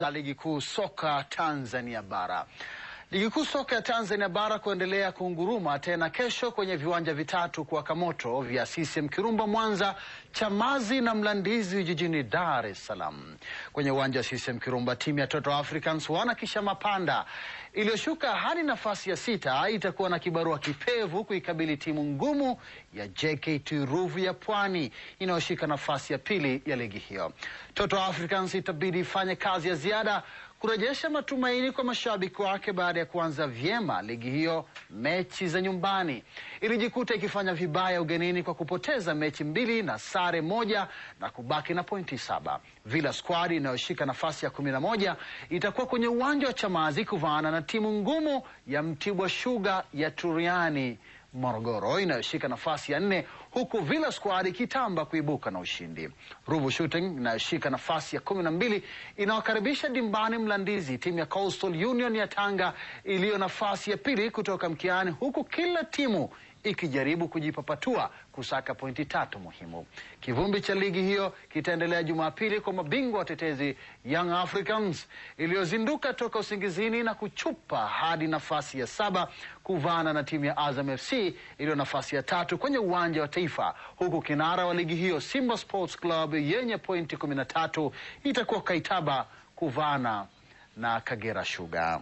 La ligi kuu soka Tanzania bara. Ligi kuu soka ya Tanzania bara kuendelea kunguruma tena kesho kwenye viwanja vitatu kuwaka moto vya CCM Kirumba Mwanza, Chamazi na Mlandizi jijini Dar es Salaam. Kwenye uwanja wa CCM Kirumba, timu ya Toto Africans wanakisha mapanda iliyoshuka hadi nafasi ya 6 itakuwa na kibarua kipevu kuikabili timu ngumu ya JKT Ruvu ya Pwani inayoshika nafasi ya 2 ya ligi hiyo. Toto Africans itabidi ifanye kazi ya ziada kurejesha matumaini kwa mashabiki wake baada ya kuanza vyema ligi hiyo mechi za nyumbani. Ilijikuta ikifanya vibaya ugenini kwa kupoteza mechi 2 na sare 1 na kubaki na pointi 7. Villa Squad inayoshika nafasi ya 11 itakuwa kwenye uwanja wa Chamazi kuvaana na timu ngumu ya Mtibwa Sugar ya Turiani Morogoro inayoshika nafasi ya 4, huku Villa Squad ikitamba kuibuka na ushindi. Ruvu Shooting inayoshika nafasi ya 12 inawakaribisha dimbani Mlandizi, timu ya Coastal Union ya Tanga iliyo nafasi ya 2 kutoka mkiani, huku kila timu ikijaribu kujipapatua kusaka pointi 3 muhimu. Kivumbi cha ligi hiyo kitaendelea Jumapili kwa mabingwa watetezi Young Africans iliyozinduka toka usingizini na kuchupa hadi nafasi ya 7 kuvaana na timu ya Azam FC iliyo nafasi ya 3 kwenye uwanja wa Taifa, huku kinara wa ligi hiyo Simba Sports Club yenye pointi 13 itakuwa Kaitaba kuvaana na Kagera Sugar.